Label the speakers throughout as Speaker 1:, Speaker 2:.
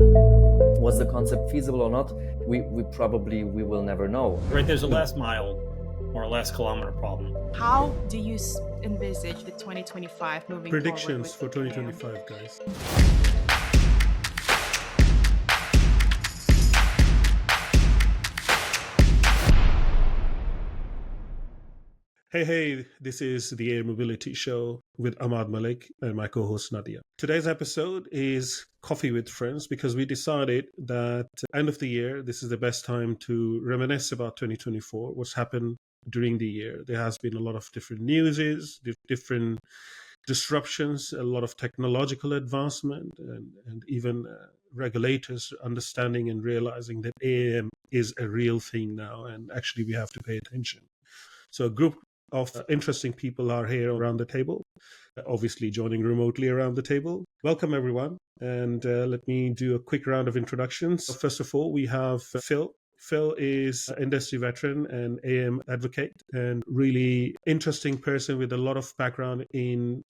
Speaker 1: Was the concept feasible or not? We will never know.
Speaker 2: Right, there's a last mile or a last kilometer problem.
Speaker 3: How do you envisage the 2025 moving
Speaker 4: Predictions
Speaker 3: forward
Speaker 4: for
Speaker 3: with AAM?
Speaker 4: 2025, guys. Hey, this is the Air Mobility Show with Ahmad Malik and my co-host Nadia. Today's episode is Coffee with Friends because we decided that end of the year, this is the best time to reminisce about 2024, what's happened during the year. There has been a lot of different newses, different disruptions, a lot of technological advancement, and even regulators understanding and realizing that AAM is a real thing now, and actually we have to pay attention. So a group of interesting people are here around the table, obviously joining remotely around the table. Welcome, everyone. And let me do a quick round of introductions. First of all, we have Phil. Phil is an industry veteran and AM advocate and really interesting person with a lot of background in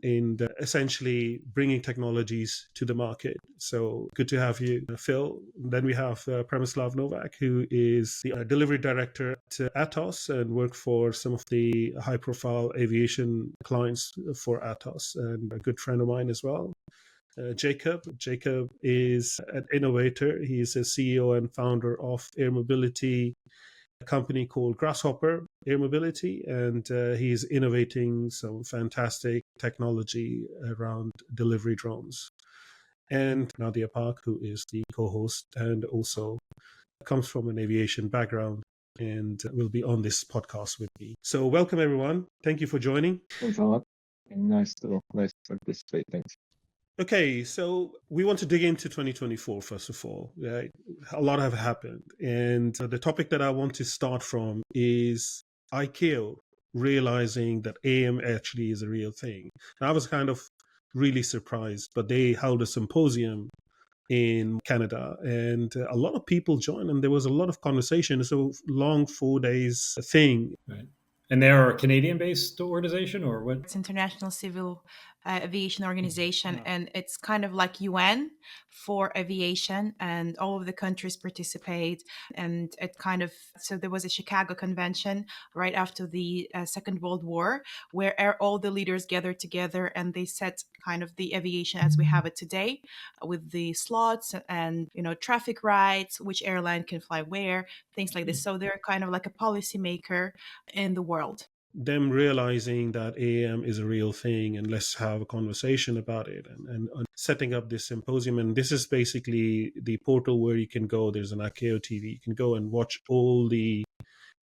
Speaker 4: essentially bringing technologies to the market. So good to have you, Phil. Then we have Premislav Novak, who is the delivery director at Atos and worked for some of the high-profile aviation clients for Atos, and a good friend of mine as well. Jacob is an innovator. He is a CEO and founder of Air Mobility, a company called Grasshopper Air Mobility, and he's innovating some fantastic technology around delivery drones. And Nadia Park, who is the co-host and also comes from an aviation background and will be on this podcast with me. So welcome, everyone. Thank you for joining.
Speaker 5: Thanks a lot. Nice to participate. Thanks.
Speaker 4: Okay, so we want to dig into 2024, first of all. Right? A lot have happened. And the topic that I want to start from is ICAO realizing that AM actually is a real thing. And I was kind of really surprised, but they held a symposium in Canada and a lot of people joined and there was a lot of conversation. It's a long 4 days thing.
Speaker 2: Right. And they're a Canadian-based organization, or what?
Speaker 3: It's International Civil Aviation Organization, and it's kind of like UN for aviation, and all of the countries participate. And it kind of, so there was a Chicago Convention right after the Second World War, where all the leaders gathered together and they set kind of the aviation as we have it today, with the slots and traffic rights, which airline can fly where, things like this. So they're kind of like a policymaker in the world.
Speaker 4: Them realizing that AM is a real thing and let's have a conversation about it and setting up this symposium. And this is basically the portal where you can go. There's an ICAO TV. You can go and watch all the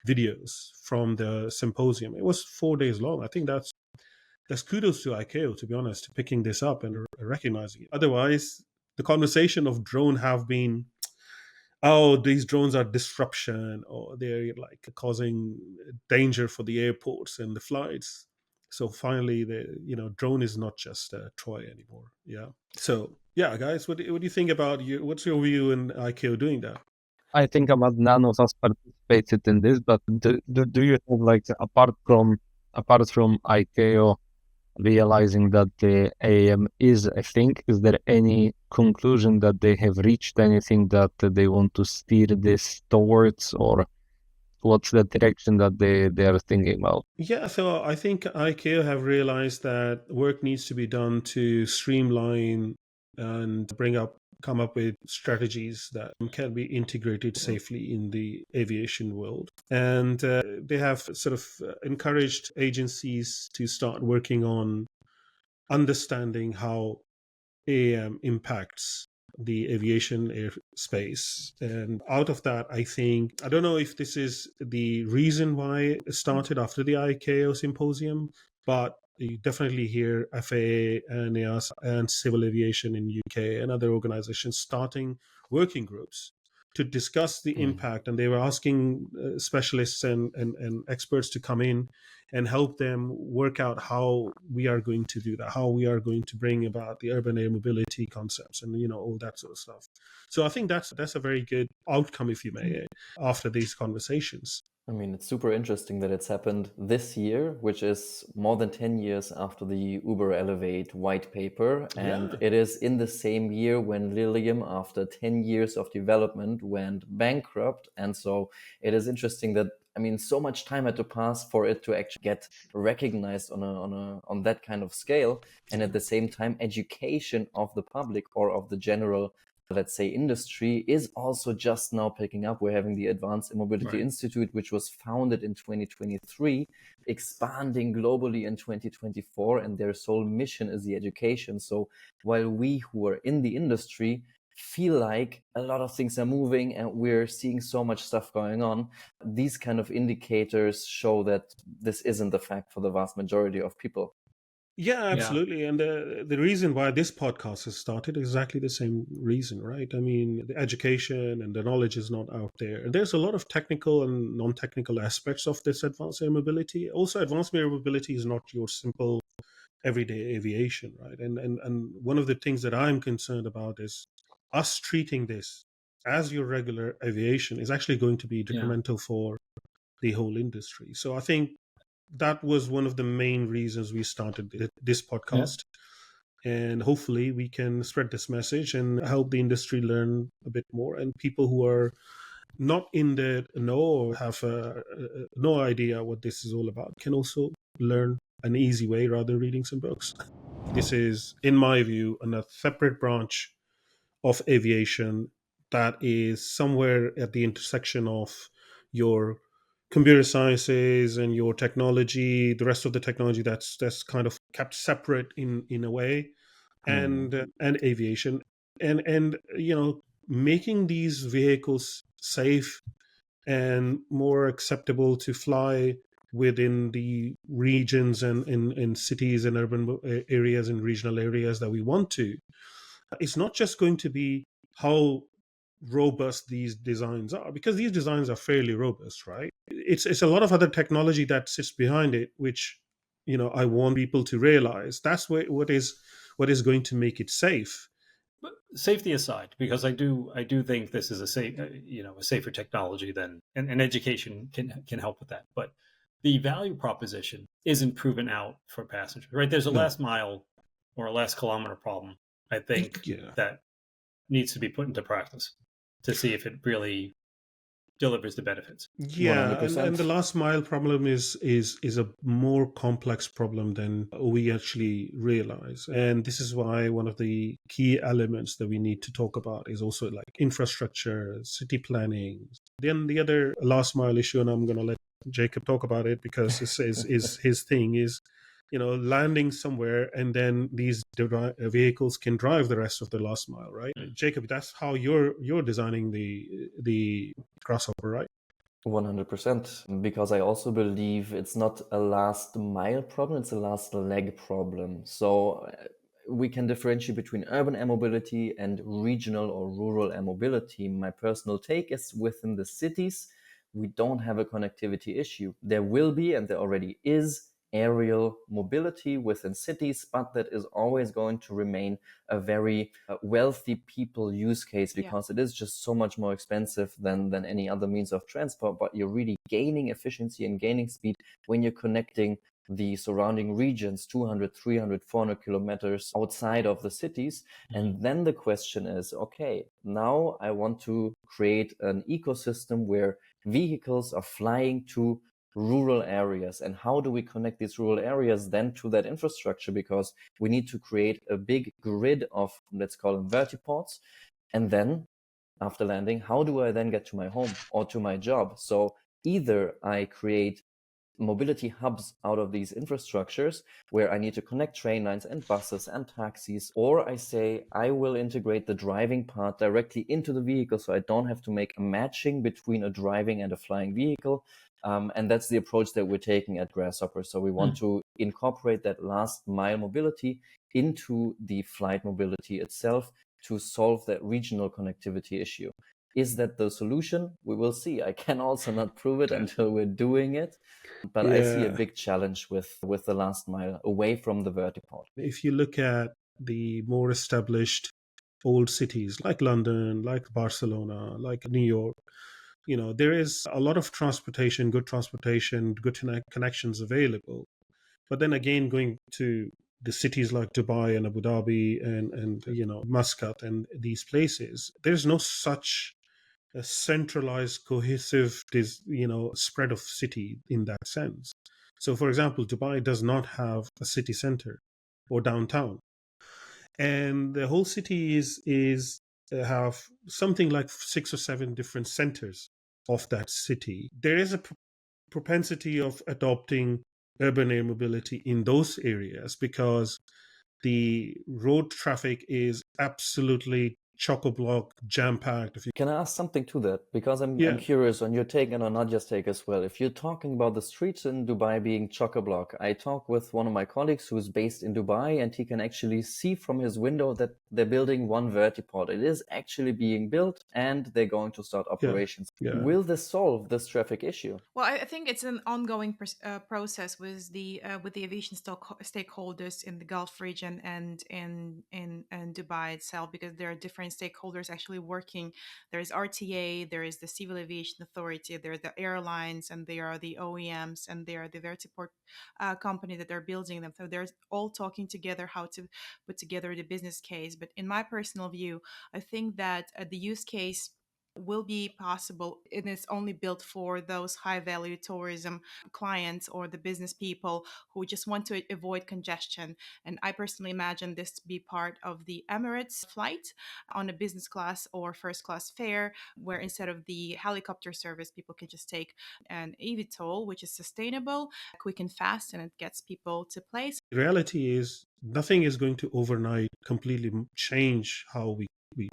Speaker 4: videos from the symposium. It was 4 days long. I think that's kudos to ICAO, to be honest, picking this up and recognizing it. Otherwise, the conversation of drone have been, oh, these drones are disruption or they're like causing danger for the airports and the flights. So finally, drone is not just a toy anymore. Yeah. So yeah, guys, what do you think about what's your view in ICAO doing that?
Speaker 5: I think about none of us participated in this, but do you have, like, apart from ICAO realizing that the AM is a thing, is there any conclusion that they have reached, anything that they want to steer this towards, or what's the direction that they are thinking about?
Speaker 4: Yeah, so I think ICAO have realized that work needs to be done to streamline and come up with strategies that can be integrated safely in the aviation world. And they have sort of encouraged agencies to start working on understanding how AM impacts the aviation airspace. And out of that, I don't know if this is the reason why it started after the ICAO symposium, but you definitely hear FAA and EASA and Civil Aviation in UK and other organizations starting working groups to discuss the impact. And they were asking specialists and experts to come in and help them work out how we are going to do that, how we are going to bring about the urban air mobility concepts and, all that sort of stuff. So I think that's a very good outcome, if you may, after these conversations.
Speaker 1: I mean, it's super interesting that it's happened this year, which is more than 10 years after the Uber Elevate white paper. And
Speaker 2: Yeah.
Speaker 1: it is in the same year when Lilium, after 10 years of development, went bankrupt. And so it is interesting that, I mean, so much time had to pass for it to actually get recognized on that kind of scale. And at the same time, education of the public or of the general, let's say, industry is also just now picking up. We're having the Advanced Air Mobility
Speaker 2: Right.
Speaker 1: Institute, which was founded in 2023, expanding globally in 2024, and their sole mission is the education. So while we who are in the industry feel like a lot of things are moving and we're seeing so much stuff going on, these kind of indicators show that this isn't the fact for the vast majority of people.
Speaker 4: Yeah, absolutely. And the reason why this podcast has started is exactly the same reason, right? I mean, the education and the knowledge is not out there. And there's a lot of technical and non-technical aspects of this advanced air mobility. Also, advanced air mobility is not your simple everyday aviation, right? And one of the things that I'm concerned about is us treating this as your regular aviation is actually going to be detrimental for the whole industry. So I think that was one of the main reasons we started this podcast. And hopefully we can spread this message and help the industry learn a bit more. And people who are not in the know or have no idea what this is all about can also learn an easy way rather than reading some books. This is, in my view, a separate branch of aviation that is somewhere at the intersection of your computer sciences and your technology, the rest of the technology that's kind of kept separate in a way, and aviation, and making these vehicles safe and more acceptable to fly within the regions and in cities and urban areas and regional areas that we want to. It's not just going to be how robust these designs are, because these designs are fairly robust, right? It's a lot of other technology that sits behind it, which I want people to realize that's what is going to make it safe.
Speaker 2: But safety aside, because I do think this is a safe, a safer technology than, and education can help with that. But the value proposition isn't proven out for passengers, right? There's a
Speaker 4: No.
Speaker 2: last mile or a last kilometer problem, I think, that needs to be put into practice to see if it really delivers the benefits.
Speaker 4: Yeah,
Speaker 1: 100%.
Speaker 4: and the last mile problem is a more complex problem than we actually realize. And this is why one of the key elements that we need to talk about is also like infrastructure, city planning. Then the other last mile issue, and I'm going to let Jacob talk about it because this is his thing, is landing somewhere and then these vehicles can drive the rest of the last mile, right? Jacob, that's how you're designing the Grasshopper, right?
Speaker 1: 100%, because I also believe it's not a last mile problem, it's a last leg problem. So we can differentiate between urban air mobility and regional or rural air mobility. My personal take is within the cities, we don't have a connectivity issue. There will be, and there already is, aerial mobility within cities, but that is always going to remain a very wealthy people use case, because it is just so much more expensive than any other means of transport. But you're really gaining efficiency and gaining speed when you're connecting the surrounding regions 200, 300, 400 kilometers outside of the cities. And then the question is, okay, now I want to create an ecosystem where vehicles are flying to rural areas. And how do we connect these rural areas then to that infrastructure? Because we need to create a big grid of, let's call them vertiports. And then after landing, how do I then get to my home or to my job? So either I create mobility hubs out of these infrastructures where I need to connect train lines and buses and taxis, or I say I will integrate the driving part directly into the vehicle so I don't have to make a matching between a driving and a flying vehicle. And that's the approach that we're taking at Grasshopper. So we want to incorporate that last mile mobility into the flight mobility itself to solve that regional connectivity issue. Is that the solution? We will see. I can also not prove it until we're doing it. But I see a big challenge with the last mile away from the vertiport.
Speaker 4: If you look at the more established old cities like London, like Barcelona, like New York, there is a lot of transportation, good connections available. But then again, going to the cities like Dubai and Abu Dhabi and Muscat and these places, there's no such a centralized, cohesive, spread of city in that sense. So, for example, Dubai does not have a city center or downtown, and the whole city is have something like 6 or 7 different centers of that city. There is a propensity of adopting urban air mobility in those areas because the road traffic is absolutely chock-a-block, jam-packed.
Speaker 1: Can I ask something to that? Because I'm
Speaker 4: Yeah.
Speaker 1: curious on your take and on Nadia's take as well. If you're talking about the streets in Dubai being chock-a-block, I talk with one of my colleagues who's based in Dubai, and he can actually see from his window that they're building one vertiport. It is actually being built, and they're going to start operations.
Speaker 4: Yeah.
Speaker 1: Will this solve this traffic issue?
Speaker 3: Well, I think it's an ongoing process with the aviation stakeholders in the Gulf region and in Dubai itself, because there are different stakeholders actually working. There is RTA, there is the Civil Aviation Authority, there are the airlines, and there are the OEMs, and there are the vertiport company that are building them. So they're all talking together how to put together the business case. But in my personal view, I think that the use case will be possible, and it's only built for those high value tourism clients or the business people who just want to avoid congestion. And I personally imagine this to be part of the Emirates flight on a business class or first class fare, where instead of the helicopter service, people can just take an eVTOL, which is sustainable, quick and fast, and it gets people to place.
Speaker 4: The reality is nothing is going to overnight completely change how we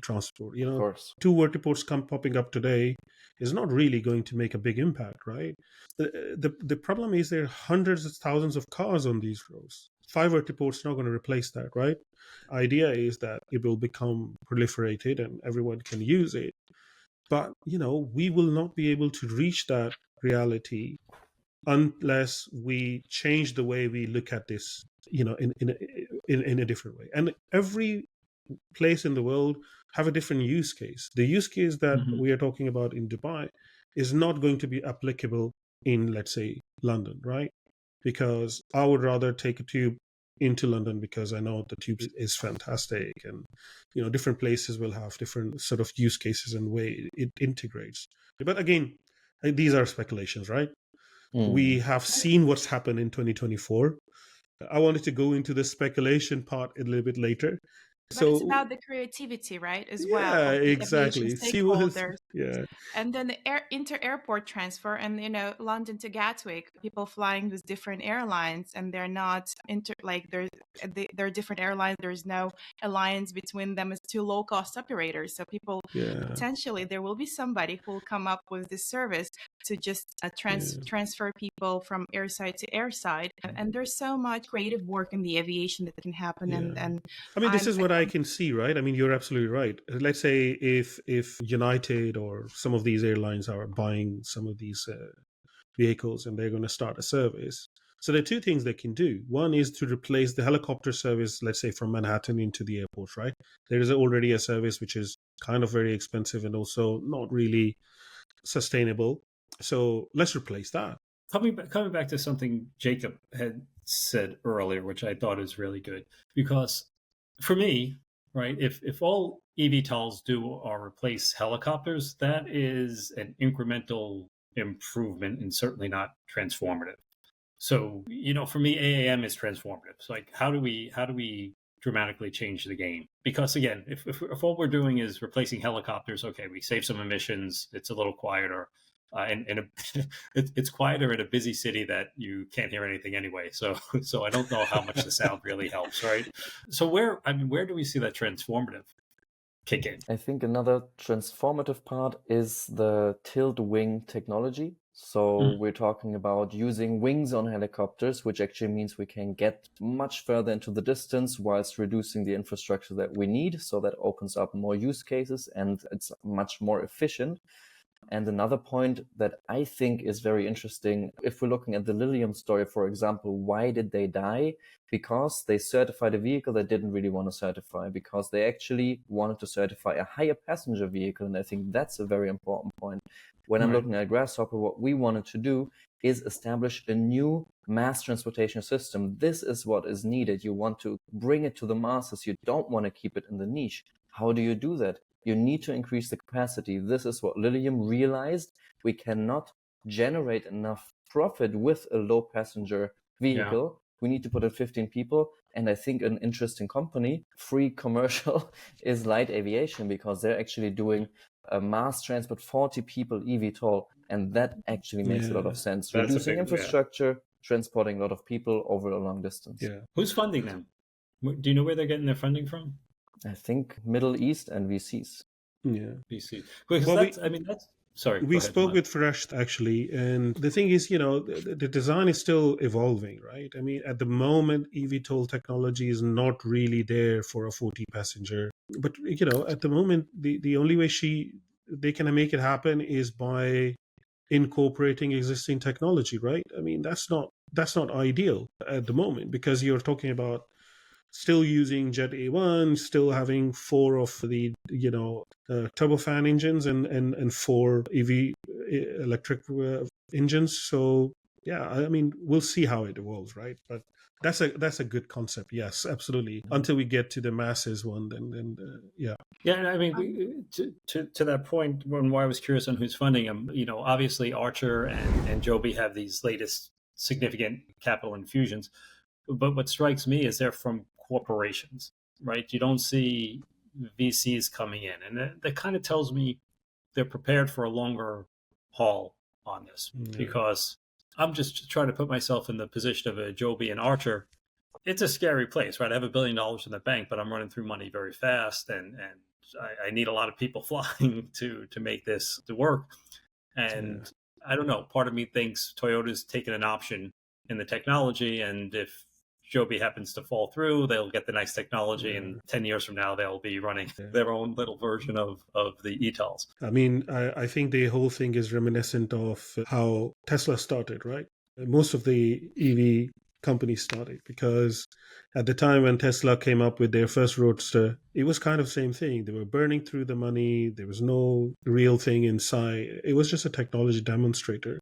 Speaker 4: transport.
Speaker 1: Of course.
Speaker 4: 2 vertiports popping up today is not really going to make a big impact, right? The problem is there are hundreds of thousands of cars on these roads. 5 vertiports not going to replace that, right? Idea is that it will become proliferated and everyone can use it. But, we will not be able to reach that reality unless we change the way we look at this, in a different way. And every place in the world have a different use case. The use case that we are talking about in Dubai is not going to be applicable in, let's say, London, right? Because I would rather take a tube into London because I know the tube is fantastic, and different places will have different sort of use cases and way it integrates. But again, these are speculations, right? We have seen what's happened in 2024. I wanted to go into the speculation part a little bit later.
Speaker 3: But it's about the creativity, right, as well.
Speaker 4: Yeah,
Speaker 3: Of the
Speaker 4: exactly.
Speaker 3: aviation
Speaker 4: See what
Speaker 3: stakeholders.
Speaker 4: yeah.
Speaker 3: And then the inter-airport transfer, and London to Gatwick, people flying with different airlines, and they're not they're different airlines. There's no alliance between them as 2 low-cost operators. So people potentially there will be somebody who will come up with this service to just transfer people from airside to airside. And there's so much creative work in the aviation that can happen. And
Speaker 4: I mean, this is what I can see, right? I mean, you're absolutely right. Let's say if United or some of these airlines are buying some of these vehicles and they're going to start a service. So there are 2 things they can do. One is to replace the helicopter service, let's say from Manhattan into the airport, right? There is already a service which is kind of very expensive and also not really sustainable. So let's replace that.
Speaker 2: Coming back to something Jacob had said earlier, which I thought is really good, because for me, right, if all eVTOLs do are replace helicopters, that is an incremental improvement and certainly not transformative. So, for me, AAM is transformative. So, like, how do we dramatically change the game? Because again, if all we're doing is replacing helicopters, okay, we save some emissions, it's a little quieter. And it's quieter in a busy city that you can't hear anything anyway. So I don't know how much the sound really helps, right? So where do we see that transformative kick in?
Speaker 1: I think another transformative part is the tilt wing technology. So we're talking about using wings on helicopters, which actually means we can get much further into the distance whilst reducing the infrastructure that we need. So that opens up more use cases and it's much more efficient. And another point that I think is very interesting, if we're looking at the Lilium story, for example, why did they die? Because they certified a vehicle they didn't really want to certify, because they actually wanted to certify a higher passenger vehicle. And I think that's a very important point. When I'm looking at Grasshopper, what we wanted to do is establish a new mass transportation system. This is what is needed. You want to bring it to the masses. You don't want to keep it in the niche. How do you do that? You need to increase the capacity. This is what Lilium realized. We cannot generate enough profit with a low passenger vehicle. We need to put in 15 people. And I think an interesting company, free commercial, is Light Aviation, because they're actually doing a mass transport 40 people eVTOL. And that actually makes a lot of sense.
Speaker 2: That's
Speaker 1: Reducing infrastructure, transporting a lot of people over a long distance.
Speaker 4: Yeah.
Speaker 2: Who's funding them? Do you know where they're getting their funding from?
Speaker 1: I think Middle East and VCs.
Speaker 4: Yeah.
Speaker 2: VC. Because
Speaker 4: Well,
Speaker 2: that's sorry.
Speaker 4: We
Speaker 2: go ahead,
Speaker 4: spoke
Speaker 2: Mike.
Speaker 4: with Fresh actually, and the thing is, the design is still evolving, right? I mean, at the moment, eVTOL technology is not really there for a 40 passenger. But at the moment, the only way they can make it happen is by incorporating existing technology, right? I mean, that's not ideal at the moment, because you're talking about still using Jet A1, still having 4 of the turbofan engines and 4 EV electric engines. So yeah, I mean, we'll see how it evolves, right? But that's a good concept. Yes, absolutely. Until we get to the masses one, then yeah.
Speaker 2: Yeah, and I mean, to that point, why I was curious on who's funding them. Obviously Archer and Joby have these latest significant capital infusions, but what strikes me is they're from corporations, right? You don't see VCs coming in, and that kind of tells me they're prepared for a longer haul on this. Because I'm just trying to put myself in the position of a Joby and Archer. It's a scary place, right? I have $1 billion in the bank, but I'm running through money very fast, and I need a lot of people flying to make this to work. And I don't know, part of me thinks Toyota's taken an option in the technology, and if Joby happens to fall through, they'll get the nice technology, and 10 years from now, they'll be running their own little version of the ETOLs.
Speaker 4: I mean, I think the whole thing is reminiscent of how Tesla started, right? Most of the EV companies started, because at the time when Tesla came up with their first Roadster, it was kind of the same thing. They were burning through the money. There was no real thing inside. It was just a technology demonstrator.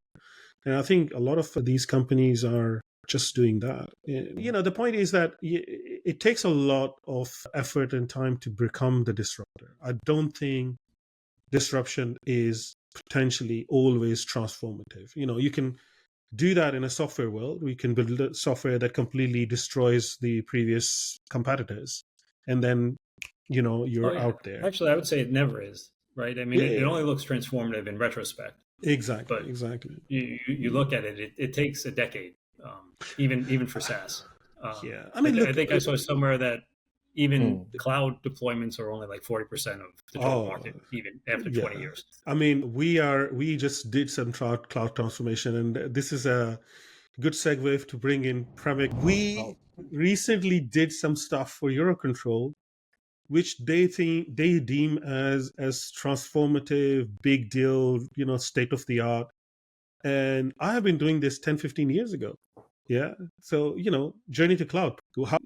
Speaker 4: And I think a lot of these companies are just doing that. The point is that it takes a lot of effort and time to become the disruptor. I don't think disruption is potentially always transformative. You can do that in a software world. We can build a software that completely destroys the previous competitors, and then you're out there.
Speaker 2: Actually, I would say it never is, right? I mean, it only looks transformative in retrospect.
Speaker 4: Exactly.
Speaker 2: But
Speaker 4: exactly.
Speaker 2: You look at it, it takes a decade, even for SaaS.
Speaker 4: I mean,
Speaker 2: I think I saw somewhere that even cloud deployments are only like 40% of the total market, even after 20 years.
Speaker 4: I mean, we just did some cloud transformation, and this is a good segue to bring in Pramik. We recently did some stuff for Eurocontrol, which they deem as transformative, big deal, state of the art. And I have been doing this 10, 15 years ago. Yeah. So, journey to cloud. How,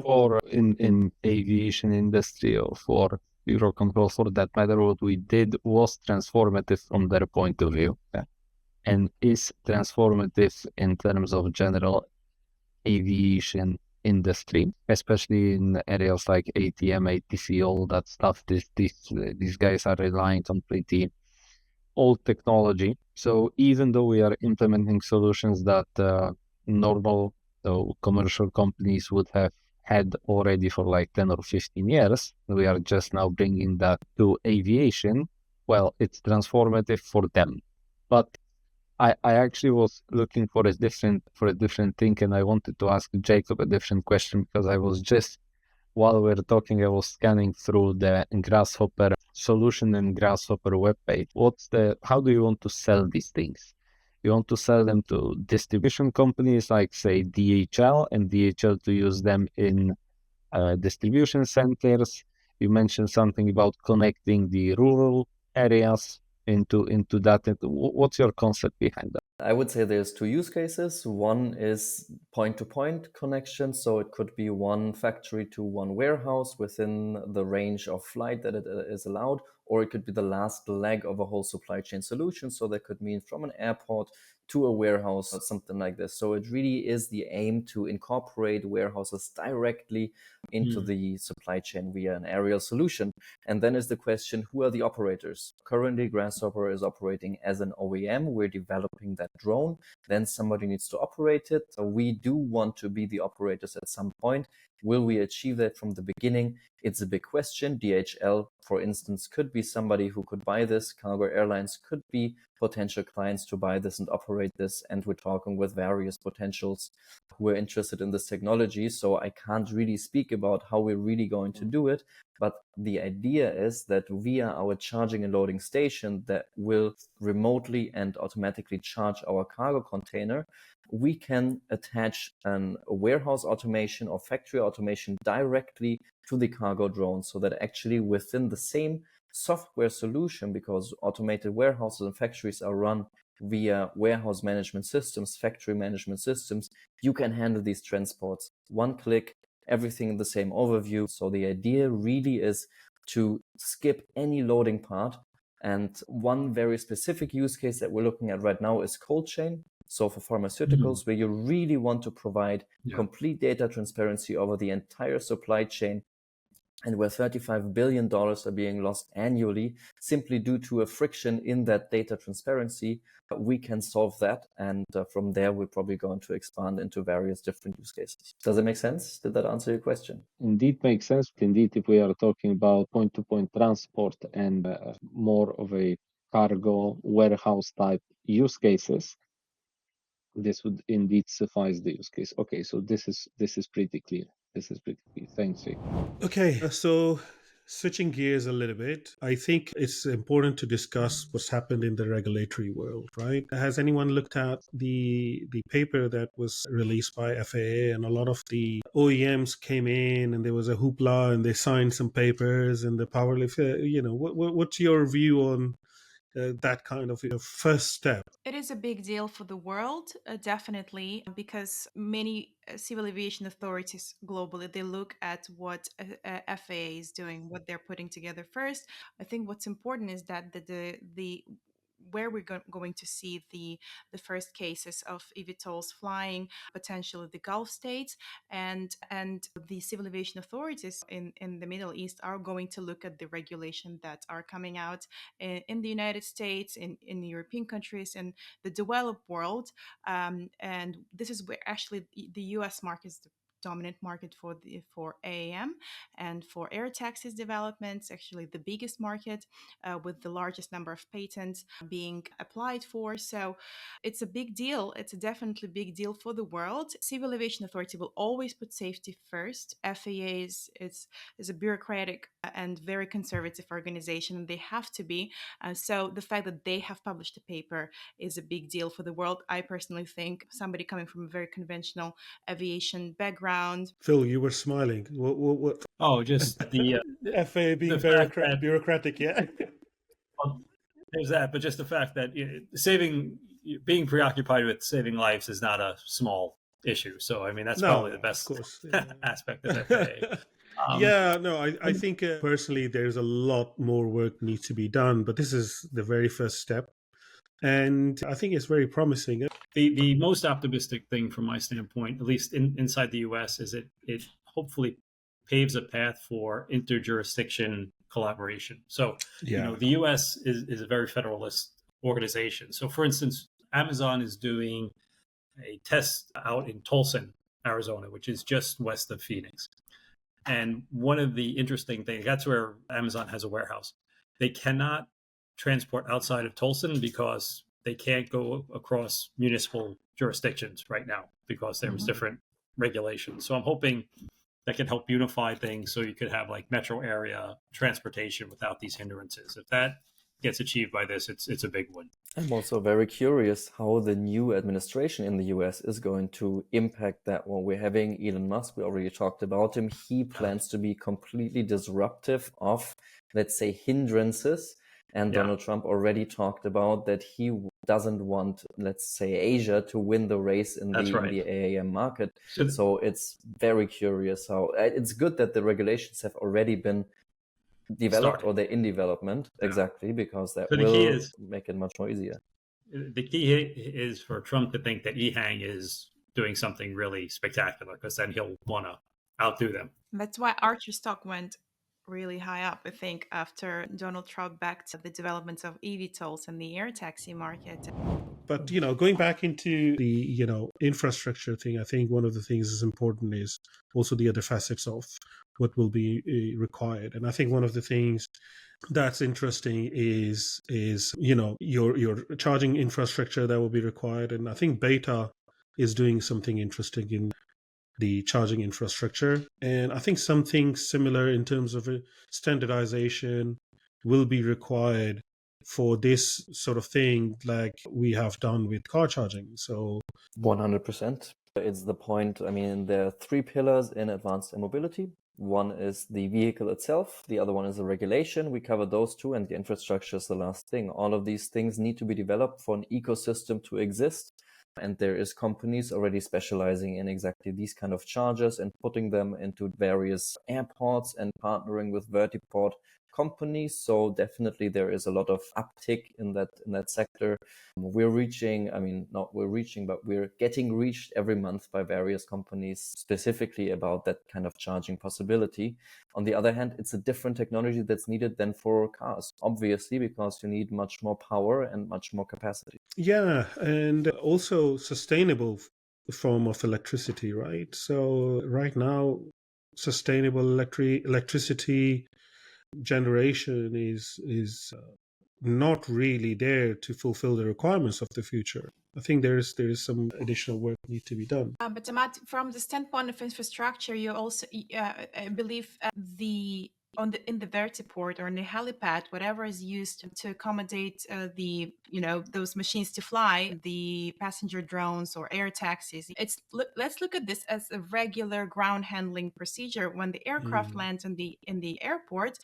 Speaker 5: Or in aviation industry, or for Eurocontrol for that matter, what we did was transformative from their point of view. And is transformative in terms of general aviation industry, especially in areas like ATM, ATC, all that stuff. These guys are relying on pretty old technology. So even though we are implementing solutions that normal commercial companies would have had already for like 10 or 15 years, we are just now bringing that to aviation. Well, it's transformative for them. But I actually was looking for a different thing, and I wanted to ask Jacob a different question, because I was just, while we were talking, I was scanning through the Grasshopper solution and Grasshopper webpage. How do you want to sell these things? You want to sell them to distribution companies like, say, DHL, and DHL to use them in distribution centers. You mentioned something about connecting the rural areas. into that? What's your concept behind that?
Speaker 1: I would say there's two use cases. One is point-to-point connection. So it could be one factory to one warehouse within the range of flight that it is allowed, or it could be the last leg of a whole supply chain solution. So that could mean from an airport to a warehouse or something like this. So it really is the aim to incorporate warehouses directly into the supply chain via an aerial solution. And then is the question, who are the operators? Currently, Grasshopper is operating as an OEM. We're developing that drone. Then somebody needs to operate it. So we do want to be the operators at some point. Will we achieve that from the beginning? It's a big question. DHL, for instance, could be somebody who could buy this. Cargo airlines could be potential clients to buy this and operate this. And we're talking with various potentials who are interested in this technology. So I can't really speak about how we're really going to do it. But the idea is that via our charging and loading station that will remotely and automatically charge our cargo container, we can attach a warehouse automation or factory automation directly to the cargo drone, so that actually within the same software solution, because automated warehouses and factories are run via warehouse management systems, factory management systems, you can handle these transports. One click, everything in the same overview. So the idea really is to skip any loading part. And one very specific use case that we're looking at right now is cold chain. So for pharmaceuticals, where you really want to provide complete data transparency over the entire supply chain, and where $35 billion are being lost annually simply due to a friction in that data transparency, we can solve that. And from there, we're probably going to expand into various different use cases. Does it make sense? Did that answer your question?
Speaker 5: Indeed makes sense. Indeed, if we are talking about point-to-point transport and more of a cargo warehouse type use cases, this would indeed suffice the use case. Okay, so this is pretty clear. This is pretty clear. Thanks, Jake.
Speaker 4: Okay, so switching gears a little bit, I think it's important to discuss what's happened in the regulatory world, right? Has anyone looked at the paper that was released by FAA, and a lot of the OEMs came in and there was a hoopla and they signed some papers and the power lift, what's your view on that kind of first step?
Speaker 3: It is a big deal for the world, definitely, because many civil aviation authorities globally, they look at what FAA is doing, what they're putting together first. I think what's important is that the where we're going to see the first cases of eVTOLs flying, potentially the Gulf states, and the civil aviation authorities in the Middle East are going to look at the regulation that are coming out in the United States, in European countries, and the developed world. And this is where actually the US market is the dominant market for AAM and for air taxis developments, actually the biggest market with the largest number of patents being applied for. So it's a big deal. It's a definitely big deal for the world. Civil Aviation Authority will always put safety first. FAA is a bureaucratic and very conservative organization, and they have to be. So the fact that they have published a paper is a big deal for the world. I personally think somebody coming from a very conventional aviation background.
Speaker 4: Phil, you were smiling. What?
Speaker 2: Oh, just the
Speaker 4: FAA being bureaucratic, yeah.
Speaker 2: well, there's that, but just the fact that being preoccupied with saving lives is not a small issue. So I mean, that's probably the best aspect of FAA.
Speaker 4: I think personally there's a lot more work needs to be done, but this is the very first step. And I think it's very promising.
Speaker 2: The most optimistic thing from my standpoint, at least inside the US, is it hopefully paves a path for interjurisdiction collaboration. So, the US is a very federalist organization. So, for instance, Amazon is doing a test out in Tulsa, Arizona, which is just west of Phoenix. And one of the interesting things, that's where Amazon has a warehouse. They cannot transport outside of Tulsa because they can't go across municipal jurisdictions right now because there's different regulations. So I'm hoping that can help unify things so you could have like metro area transportation without these hindrances. If that gets achieved by this, it's a big one.
Speaker 1: I'm also very curious how the new administration in the US is going to impact that one. We're having Elon Musk, we already talked about him. He plans to be completely disruptive of, let's say, hindrances. And Donald Trump already talked about that he doesn't want, let's say, Asia to win the race in the AAM market. So it's very curious how it's good that the regulations have already been developed or they're in development. Exactly, because that will make it much more easier.
Speaker 2: The key is for Trump to think that EHang is doing something really spectacular, because then he'll want to outdo them.
Speaker 3: That's why Archer stock went really high up, I think, after Donald Trump backed the developments of eVTOLs and the air taxi market.
Speaker 4: But, going back into the, infrastructure thing, I think one of the things is important is also the other facets of what will be required. And I think one of the things that's interesting is your charging infrastructure that will be required. And I think Beta is doing something interesting in the charging infrastructure. And I think something similar in terms of standardization will be required for this sort of thing, like we have done with car charging. So
Speaker 1: 100%. It's the point. I mean, there are 3 pillars in advanced air mobility. One is the vehicle itself. The other one is the regulation. We cover those 2, and the infrastructure is the last thing. All of these things need to be developed for an ecosystem to exist. And there is companies already specializing in exactly these kind of chargers and putting them into various airports and partnering with vertiport companies. So definitely there is a lot of uptick in that sector. We're getting reached every month by various companies specifically about that kind of charging possibility. On the other hand, it's a different technology that's needed than for cars, obviously, because you need much more power and much more capacity.
Speaker 4: Yeah, and also sustainable form of electricity, right? So right now, sustainable electricity generation is not really there to fulfill the requirements of the future. I think there is some additional work need to be done.
Speaker 3: But Ahmad, from the standpoint of infrastructure, you also I believe in the vertiport or in the helipad, whatever is used to accommodate those machines to fly, the passenger drones or air taxis. Let's look at this as a regular ground handling procedure. When the aircraft lands in the airport,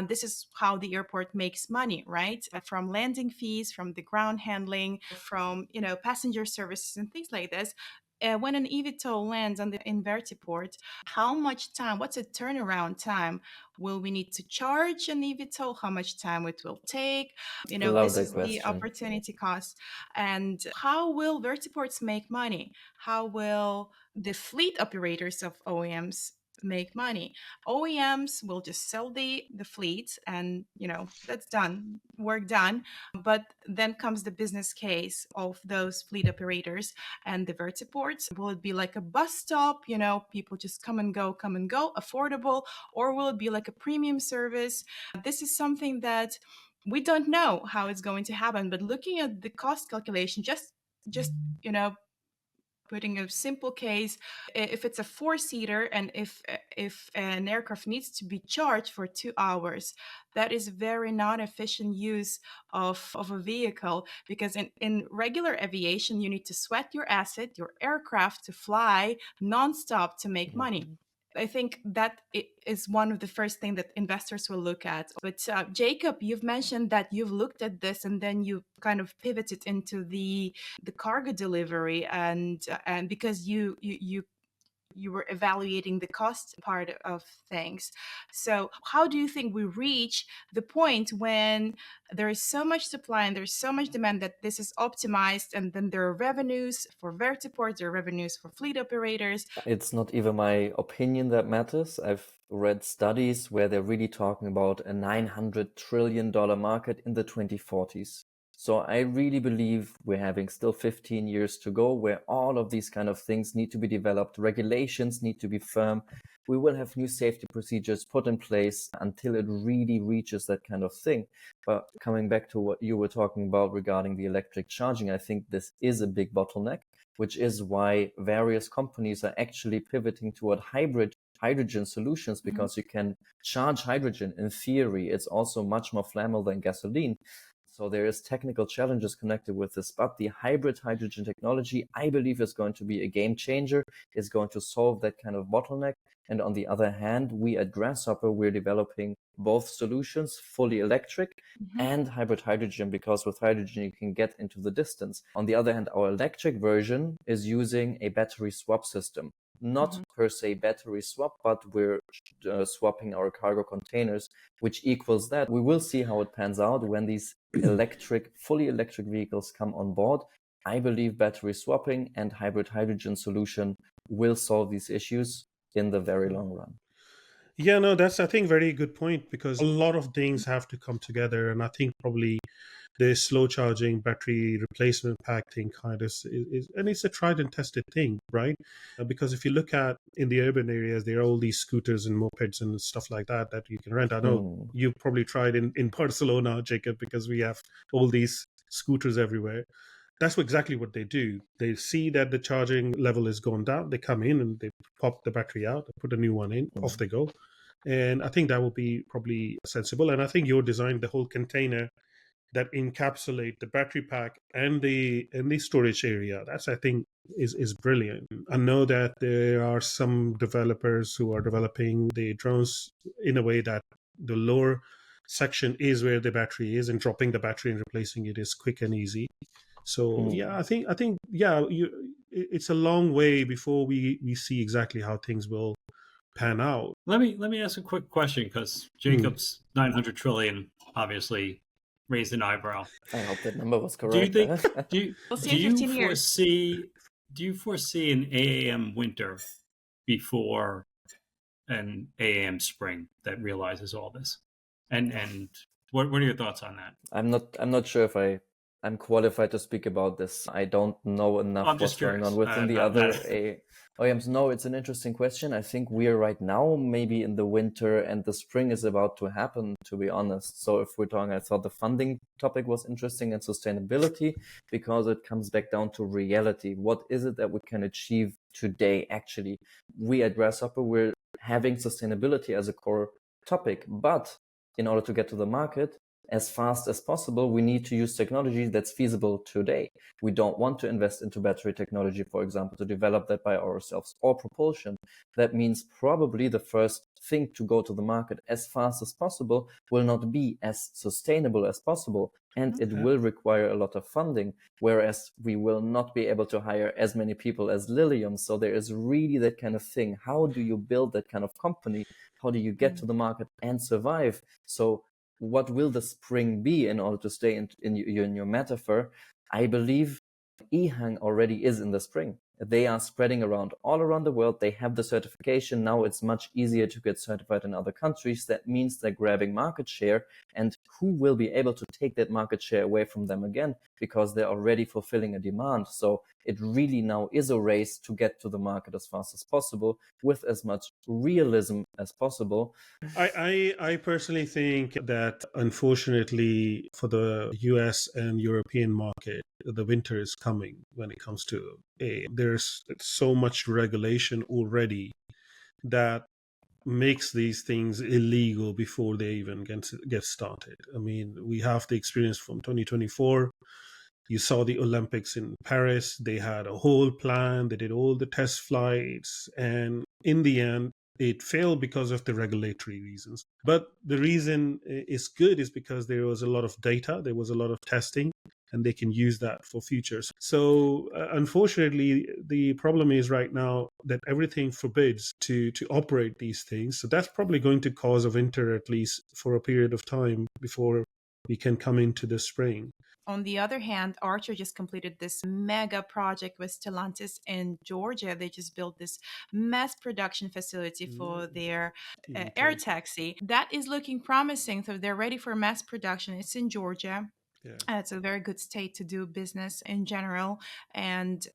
Speaker 3: this is how the airport makes money, right? From landing fees, from the ground handling, from passenger services and things like this. When an eVTOL lands on the vertiport, how much time, what's a turnaround time? Will we need to charge an eVTOL? How much time it will take? This is the opportunity cost. And how will vertiports make money? How will the fleet operators of OEMs make money? OEMs will just sell the fleet and that's done, work done. But then comes the business case of those fleet operators and the vertiports. Will it be like a bus stop, people just come and go, affordable, or will it be like a premium service? This is something that we don't know how it's going to happen, but looking at the cost calculation, just putting a simple case, if it's a 4-seater and if an aircraft needs to be charged for 2 hours, that is very non-efficient use of a vehicle, because in regular aviation, you need to sweat your asset, your aircraft, to fly nonstop to make money. I think that is one of the first things that investors will look at. But Jacob, you've mentioned that you've looked at this and then you kind of pivoted into the cargo delivery, and because you were evaluating the cost part of things. So how do you think we reach the point when there is so much supply and there's so much demand that this is optimized, and then there are revenues for vertiports, there are revenues for fleet operators?
Speaker 1: It's not even my opinion that matters. I've read studies where they're really talking about a $900 trillion market in the 2040s. So I really believe we're having still 15 years to go where all of these kind of things need to be developed. Regulations need to be firm. We will have new safety procedures put in place until it really reaches that kind of thing. But coming back to what you were talking about regarding the electric charging, I think this is a big bottleneck, which is why various companies are actually pivoting toward hydrogen solutions, because you can charge hydrogen. In theory, it's also much more flammable than gasoline. So there is technical challenges connected with this, but the hybrid hydrogen technology, I believe, is going to be a game changer, is going to solve that kind of bottleneck. And on the other hand, we at Grasshopper, we're developing both solutions, fully electric and hybrid hydrogen, because with hydrogen you can get into the distance. On the other hand, our electric version is using a battery swap system. Not per se battery swap, but we're swapping our cargo containers, which equals that. We will see how it pans out when these fully electric vehicles come on board. I believe battery swapping and hybrid hydrogen solution will solve these issues in the very long run.
Speaker 4: Yeah, no, that's, I think, very good point, because a lot of things have to come together. And I think probably the slow charging battery replacement pack thing kind of is, and it's a tried and tested thing, right? Because if you look at in the urban areas, there are all these scooters and mopeds and stuff like that that you can rent. I know you've probably tried in Barcelona, Jacob, because we have all these scooters everywhere. That's exactly what they do. They see that the charging level has gone down. They come in and they pop the battery out, they put a new one in, off they go. And I think that will be probably sensible. And I think you designed the whole container that encapsulate the battery pack and the storage area. That's, I think, is brilliant. I know that there are some developers who are developing the drones in a way that the lower section is where the battery is, and dropping the battery and replacing it is quick and easy. So yeah, I think yeah, it's a long way before we see exactly how things will pan out.
Speaker 2: Let me ask a quick question, because Jacob's 900 trillion obviously raised an eyebrow.
Speaker 1: I hope that number was correct.
Speaker 2: Do you think?
Speaker 3: We'll see in 15 years.
Speaker 2: Do you foresee an AAM winter before an AAM spring that realizes all this? And what are your thoughts on that?
Speaker 1: I'm not sure if I'm qualified to speak about this. I don't know enough what's going on within the other OEMs. No, it's an interesting question. I think we are right now maybe in the winter, and the spring is about to happen, to be honest. So if we're talking, I thought the funding topic was interesting, and sustainability, because it comes back down to reality. What is it that we can achieve today? Actually, we at Grasshopper, we're having sustainability as a core topic, but in order to get to the market as fast as possible, we need to use technology that's feasible today. We don't want to invest into battery technology, for example, to develop that by ourselves, or propulsion. That means probably the first thing to go to the market as fast as possible will not be as sustainable as possible, and it will require a lot of funding, whereas we will not be able to hire as many people as Lilium. So there is really that kind of thing. How do you build that kind of company? How do you get to the market and survive? So what will the spring be, in order to stay in your metaphor? I believe EHang already is in the spring. They are spreading around all around the world. They have the certification. Now it's much easier to get certified in other countries. That means they're grabbing market share. And who will be able to take that market share away from them again? Because they're already fulfilling a demand. So it really now is a race to get to the market as fast as possible with as much realism as possible.
Speaker 4: I personally think that, unfortunately, for the US and European market, the winter is coming when it comes to there's so much regulation already that makes these things illegal before they even get started. I mean, we have the experience from 2024. You saw the Olympics in Paris. They had a whole plan. They did all the test flights. And in the end, it failed because of the regulatory reasons. But the reason is good is because there was a lot of data. There was a lot of testing, and they can use that for futures. So unfortunately, the problem is right now that everything forbids to operate these things. So that's probably going to cause a winter, at least for a period of time, before we can come into the spring.
Speaker 3: On the other hand, Archer just completed this mega project with Stellantis in Georgia. They just built this mass production facility for their air taxi. That is looking promising. So they're ready for mass production. It's in Georgia. Yeah. It's a very good state to do business in general. And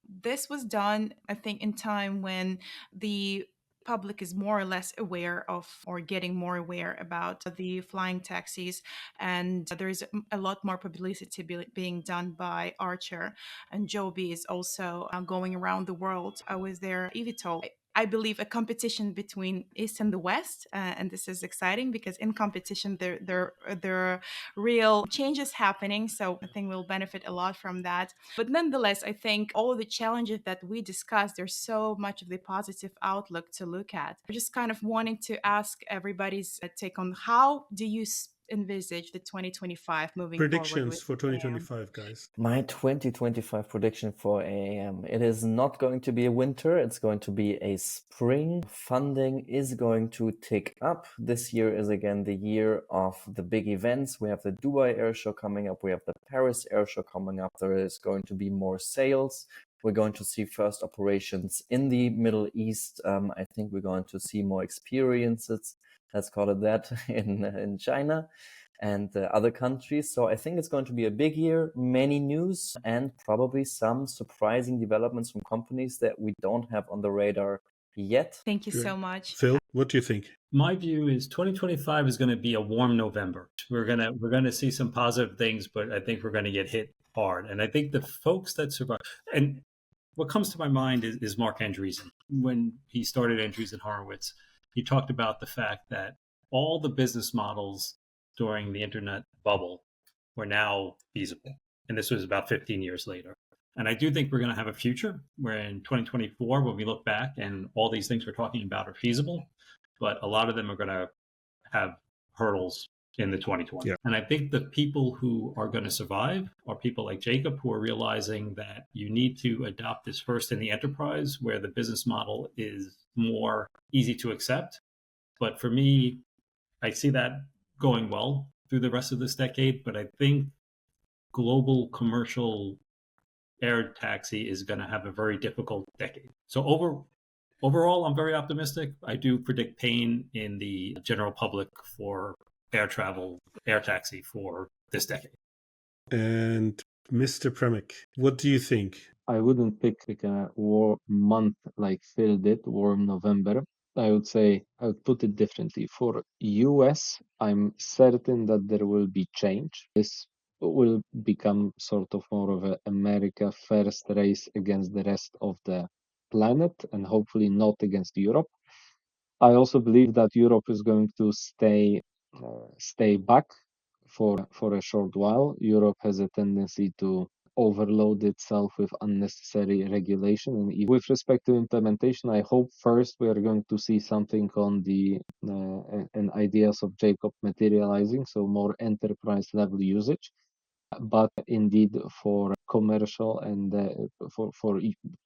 Speaker 3: this was done, I think, in time when the public is more or less aware of, or getting more aware about, the flying taxis, and there's a lot more publicity being done by Archer, and Joby is also going around the world with their eVTOL. I believe, a competition between East and the West, and this is exciting because in competition there are real changes happening. So I think we'll benefit a lot from that. But nonetheless, I think all the challenges that we discussed, there's so much of the positive outlook to look at. I'm just kind of wanting to ask everybody's take on how do you envisage the 2025 moving forward
Speaker 4: Predictions
Speaker 3: with
Speaker 4: for
Speaker 3: AAM?
Speaker 4: 2025, guys.
Speaker 1: My 2025 prediction for AAM, it is not going to be a winter, it's going to be a spring. Funding is going to tick up. This year is again the year of the big events. We have the Dubai Air Show coming up, we have the Paris Air Show coming up. There is going to be more sales. We're going to see first operations in the Middle East. I think we're going to see more experiences, let's call it that, in China and other countries. So I think it's going to be a big year, many news, and probably some surprising developments from companies that we don't have on the radar yet.
Speaker 3: Thank you
Speaker 4: Great.
Speaker 3: so much.
Speaker 4: Phil, what do you think?
Speaker 2: My view is 2025 is going to be a warm November. We're gonna see some positive things, but I think we're going to get hit hard. And I think the folks that survive, and what comes to my mind is Mark Andreessen. When he started Andreessen Horowitz, he talked about the fact that all the business models during the internet bubble were now feasible. And this was about 15 years later. And I do think we're going to have a future where in 2024, when we look back and all these things we're talking about are feasible, but a lot of them are going to have hurdles in the 2020s.
Speaker 4: Yeah.
Speaker 2: And I think the people who are going to survive are people like Jacob, who are realizing that you need to adopt this first in the enterprise where the business model is more easy to accept. But for me, I see that going well through the rest of this decade, but I think global commercial air taxi is going to have a very difficult decade. So overall, I'm very optimistic. I do predict pain in the general public for air travel, air taxi for this decade.
Speaker 4: And Mr. Premick, what do you think?
Speaker 5: I wouldn't pick like a warm month like Phil did, warm November. I would put it differently. For US, I'm certain that there will be change. This will become sort of more of an America first race against the rest of the planet and hopefully not against Europe. I also believe that Europe is going to stay back for a short while. Europe has a tendency to overload itself with unnecessary regulation. And with respect to implementation, I hope first we are going to see something on the and ideas of Jacob materializing, so more enterprise level usage. But indeed, for commercial and for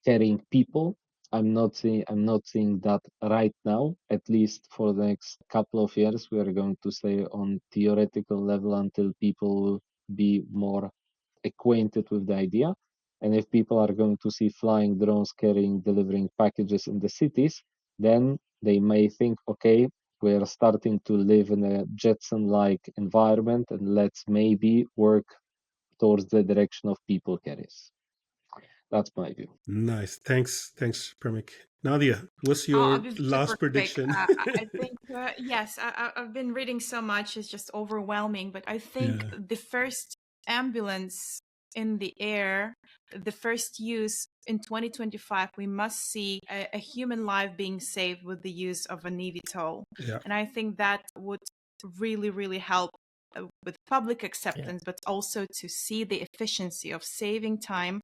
Speaker 5: carrying people, I'm not seeing that right now. At least for the next couple of years, we are going to stay on theoretical level until people will be more acquainted with the idea. And if people are going to see flying drones delivering packages in the cities, then they may think, okay, we are starting to live in a Jetson-like environment, and let's maybe work towards the direction of people carriers. That's my view.
Speaker 4: Nice. Thanks, Premick. Nadia, what's
Speaker 3: I'll
Speaker 4: your
Speaker 3: be super
Speaker 4: last
Speaker 3: quick.
Speaker 4: prediction?
Speaker 3: I think, yes, I've been reading so much, it's just overwhelming. But I think
Speaker 4: Yeah.
Speaker 3: the first ambulance in the air, the first use in 2025, we must see a human life being saved with the use of an eVTOL.
Speaker 4: Yeah.
Speaker 3: And I think that would really, really help with public acceptance, but also to see the efficiency of saving time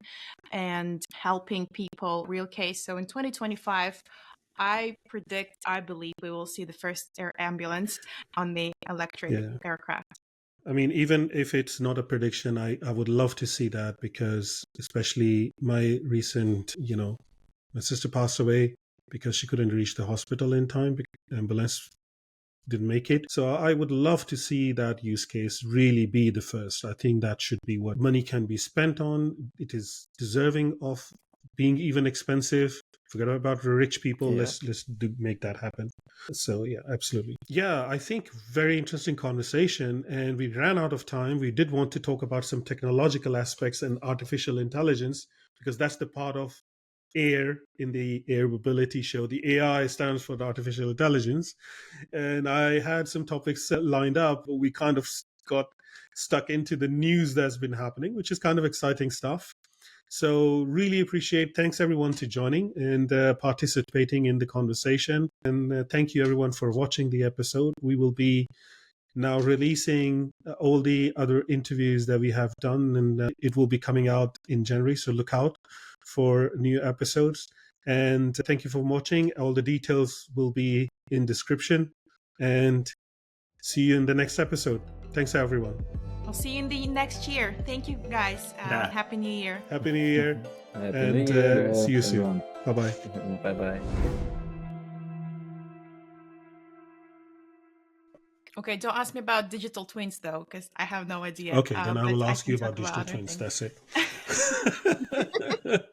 Speaker 3: and helping people real case. So in 2025, I believe we will see the first air ambulance on the electric aircraft.
Speaker 4: I mean, even if it's not a prediction, I would love to see that, because especially my recent, my sister passed away because she couldn't reach the hospital in time. Ambulance didn't make it. So I would love to see that use case really be the first. I think that should be what money can be spent on. It is deserving of being even expensive. Forget about the rich people.
Speaker 1: Yeah.
Speaker 4: Let's make that happen. So yeah, absolutely. Yeah, I think very interesting conversation, and we ran out of time. We did want to talk about some technological aspects and artificial intelligence, because that's the part of air in the air mobility show. The AI stands for the artificial intelligence, and I had some topics lined up, but we kind of got stuck into the news that's been happening, which is kind of exciting stuff. So really appreciate. Thanks everyone to joining and participating in the conversation. And thank you everyone for watching the episode. We will be now releasing all the other interviews that we have done, and it will be coming out in January. So look out for new episodes. And thank you for watching. All the details will be in description. And see you in the next episode. Thanks everyone.
Speaker 3: I'll see you in the next year. Thank you, guys. Happy New Year.
Speaker 4: Happy New Year.
Speaker 1: Happy
Speaker 4: And
Speaker 1: New Year.
Speaker 4: see you soon. Bye-bye.
Speaker 1: Bye-bye.
Speaker 3: Okay, don't ask me about digital twins though, because I have no idea.
Speaker 4: Okay, then I will
Speaker 3: but
Speaker 4: ask
Speaker 3: can
Speaker 4: you
Speaker 3: talk
Speaker 4: about digital
Speaker 3: other
Speaker 4: twins.
Speaker 3: things.
Speaker 4: That's it.